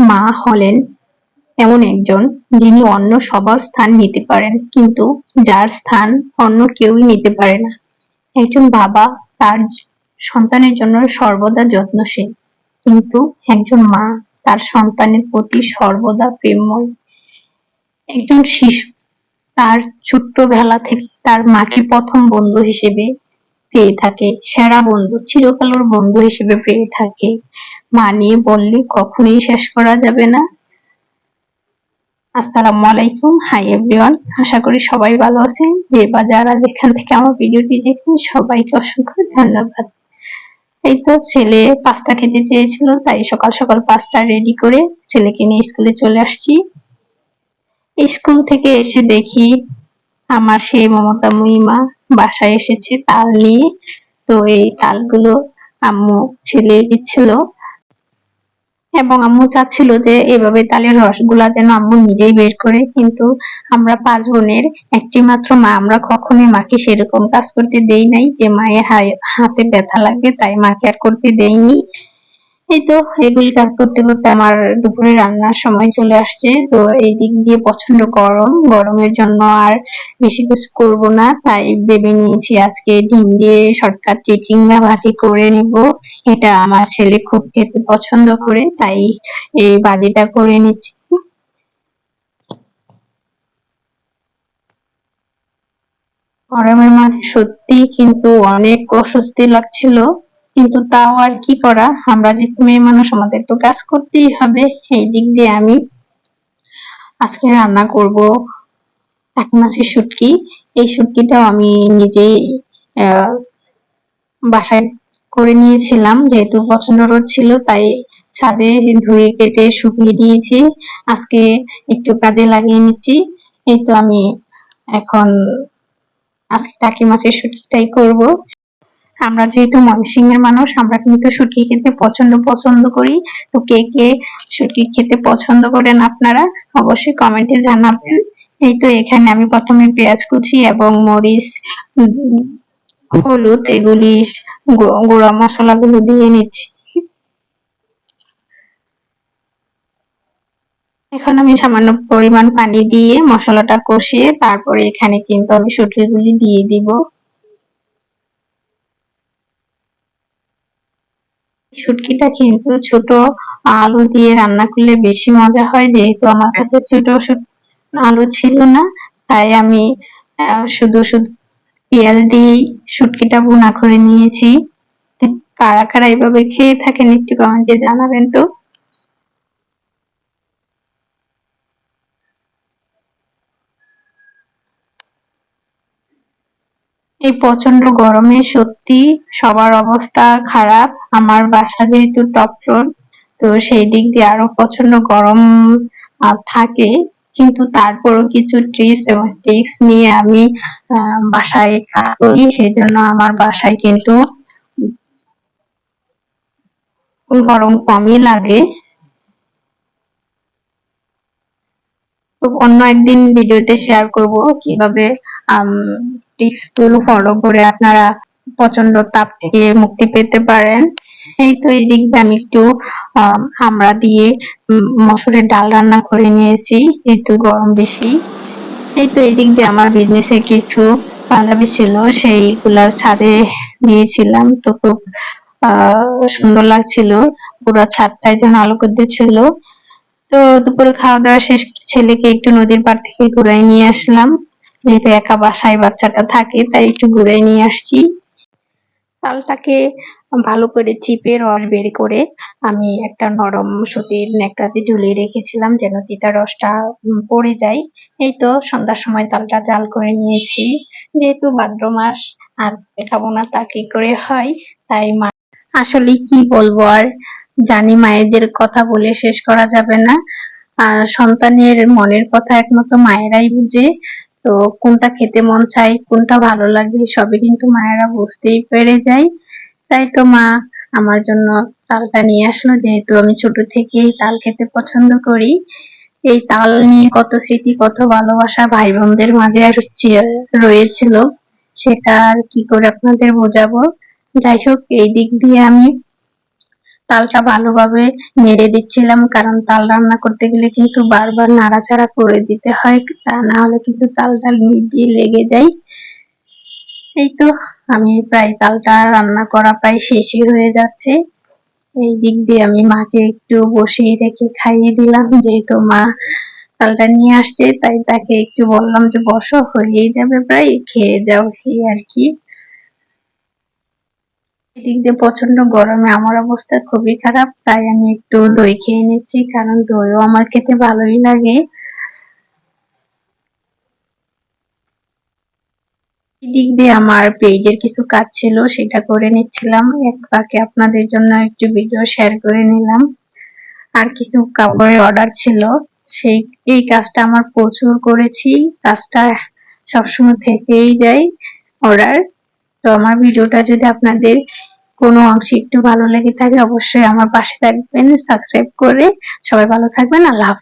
মা হলেন এমন একজন যিনি অন্য সবার স্থান নিতে পারেন, কিন্তু যার স্থান অন্য কেউই নিতে পারে না। একজন বাবা তার সন্তানের জন্য সর্বদা যত্নশীল, কিন্তু একজন মা তার সন্তানের প্রতি সর্বদা প্রেমময়। একজন শিশু তার ছোট্টবেলা থেকে তার মাকে প্রথম বন্ধু হিসেবে পেয়ে থাকে, সেরা বন্ধু, চিরকালের বন্ধু হিসেবে পেয়ে থাকে। মা নিয়ে বললে কখনোই শেষ করা যাবে না। আসসালামু আলাইকুম, হাই এভরিওয়ান। আশা করি সবাই ভালো আছেন। যে বা যারা যেখান থেকে আমার ভিডিওটি দেখছেন সবাইকে অসংখ্য ধন্যবাদ। এই তো ছেলে পাস্তা খেতে চেয়েছিল, তাই সকাল সকাল পাস্তা রেডি করে ছেলেকে নিয়ে স্কুলে চলে আসছি। স্কুল থেকে এসে দেখি আমার সেই মমতাময়ী মা বাসায় এসেছে তাল নিয়ে। তো এই তালগুলো আম্মু ছেলে দিচ্ছিল এবং আম্মু চাচ্ছিল যে এভাবে তালের রসগুলা যেন আম্মু নিজেই বের করে, কিন্তু আমরা 5 বোনের একটি মাত্র মা, আমরা কখনোই মাকে সেরকম কাজ করতে দেই নাই যে মায়ের হাতে ব্যথা লাগবে, তাই মাকে আর করতে দেইনি। এই তো এগুলি কাজ করতে করতে আমার দুপুরে রান্নার সময় চলে আসছে। তো এই দিক দিয়ে প্রচন্ড গরম, গরমের জন্য আর বেশি কিছু করব না, তাই ভেবে নিয়েছি আজকে ডিম দিয়ে শর্টকাট চিচিঙ্গা ভাজি করে নিব। এটা আমার ছেলে খুব খেতে পছন্দ করে, তাই এই ভাজিটা করে নিচ্ছি। গরমের মাঝে সত্যি কিন্তু অনেক অস্বস্তি লাগছিল, কিন্তু তাও আর কি করা, আমরা যে মেয়ে মানুষ আমাদের তো কাজ করতেই হবে। এই দিক দিয়ে আমি আজকে রান্না করব টাকি মাছের শুটকি। এই শুটকিটাও আমি নিজেই বাসায় করে নিয়েছিলাম, যেহেতু প্রচন্ড রোদ ছিল তাই ছাদে ধুয়ে কেটে শুকিয়ে দিয়েছি। আজকে একটু কাজে লাগিয়ে নিচ্ছি। এই তো আমি এখন আজকে টাকি মাছের শুটকিটাই করব। আমরা যেহেতু ময়মনসিংহের মানুষ, আমরা কিন্তু শুটকি খেতে পছন্দ করি। তো কে কে শুটকি খেতে পছন্দ করেন আপনারা অবশ্যই কমেন্টে জানাবেন। এই তো এখানে আমি প্রথমে পেঁয়াজ কুচি এবং মরিচ, হলুদ এগুলি গুঁড়া মশলাগুলো দিয়ে নিচ্ছি। এখন আমি সামান্য পরিমাণ পানি দিয়ে মশলাটা কষিয়ে তারপরে এখানে কিন্তু আমি শুটকিগুলি দিয়ে দিব। শুটকিটা কিন্তু ছোট আলু দিয়ে রান্না করলে বেশি মজা হয়, যেহেতু আমার কাছে ছোট আলু ছিল না, তাই আমি শুধু পেঁয়াজ দিয়েই শুটকিটা ভুনা করে নিয়েছি। কারা কারা এভাবে খেয়ে থাকেন একটু কমেন্টে জানাবেন তো। এই প্রচন্ড গরমে সত্যি সবার অবস্থা খারাপ। আমার বাসা যেহেতু টপ ফ্লোর, তো সেই দিক দিয়ে আরো প্রচন্ড গরম থাকে, কিন্তু তারপরও কিছু ট্রিপস এবং ট্রিক্স নিয়ে আমি বাসায় কাজ করি, সেই জন্য আমার বাসায় কিন্তু গরম কমই লাগে। তো অন্য একদিন ভিডিওতে শেয়ার করব কিভাবে টিপস গুলো ফলো করে আপনারা প্রচন্ড তাপ থেকে মুক্তি পেতে পারেন। এই তো এই দিক দিয়ে আমি একটু আমড়া দিয়ে মসুরের ডাল রান্না করে নিয়েছি, যেহেতু গরম বেশি। এই তো এই দিক দিয়ে আমার বিজনেসে কিছু পাঞ্জাবি ছিল, সেইগুলা ছাদে দিয়েছিলাম, তো খুব সুন্দর লাগছিল, পুরো ছাদটাই যেন আলোকিত ছিল। তো দুপুরে খাওয়া দাওয়া শেষ করে ছেলেকে একটু নদীর পাড় থেকে ঘুরাই নিয়ে আসলাম, যেহেতু একা বাসায় বাচ্চাটা থাকে তাই একটু ঘুরাই নিয়ে আসছি। তালটাকে ভালো করে চিপে রস বের করে আমি একটা নরম সুতির ন্যাকড়াতে ঝুলিয়ে রেখেছিলাম যেন তিতা রসটা পড়ে যায়। এই তো সন্ধ্যার সময় তালটা জাল করে নিয়েছি, যেহেতু ভাদ্র মাস আর খাবো না তা কি করে হয়, তাই মা আসলে কি বলবো আর, জানি মায়েদের কথা বলে শেষ করা যাবে না। সন্তানের মনের কথা একমাত্র মায়েরাই বুঝে। তো কোনটা খেতে মন চায়, কোনটা ভালো লাগে সবই কিন্তু মায়েরা বুঝতেই পেরে যায়। তাই তো মা আমার জন্য তালটা নিয়ে আসলো, যেহেতু আমি ছোট থেকেই তাল খেতে পছন্দ করি। এই তাল নিয়ে কত স্মৃতি, কত ভালোবাসা ভাই বোনদের মাঝে আর রয়েছিল, সেটা আর কি করে আপনাদের বোঝাবো। যাই হোক, এই দিক দিয়ে আমি তালটা ভালোভাবে নেড়ে দিচ্ছিলাম, কারণ তাল রান্না করতে গেলে কিন্তু বারবার নাড়াচাড়া করে দিতে হয়, তা না হলে কিন্তু তালটা নিচ দিয়ে লেগে যায়। এই তো আমি প্রায় তালটা রান্না করা প্রায় শেষই হয়ে যাচ্ছে। এই দিক দিয়ে আমি মাকে একটু বসিয়ে রেখে খাইয়ে দিলাম, যেহেতু মা তালটা নিয়ে আসছে তাই তাকে একটু বললাম যে বসো, হয়েই যাবে প্রায়, খেয়ে যাও, এই আর কি। এদিক দিয়ে প্রচন্ড গরমে আমার অবস্থা খুবই খারাপ, তাই আমি একটু দই খেয়ে নিচ্ছি, কারণ দইও আমার খেতে ভালোই লাগে। এদিক দিয়ে আমার পেজের কিছু কাজ ছিল, সেটা করে নিচ্ছিলাম, এক ফাঁকে আপনাদের জন্য একটু ভিডিও শেয়ার করে নিলাম। আর কিছু কাপড়ের অর্ডার ছিল, এই কাজটা আমার প্রচুর করেছি, কাজটা সবসময় থেকেই যায় অর্ডার। তো আমার ভিডিওটা যদি আপনাদের কোনো অংশে একটু ভালো লেগে থাকে, অবশ্যই আমার পাশে থাকবেন সাবস্ক্রাইব করে। সবাই ভালো থাকবেন, আল্লাহ হাফেজ।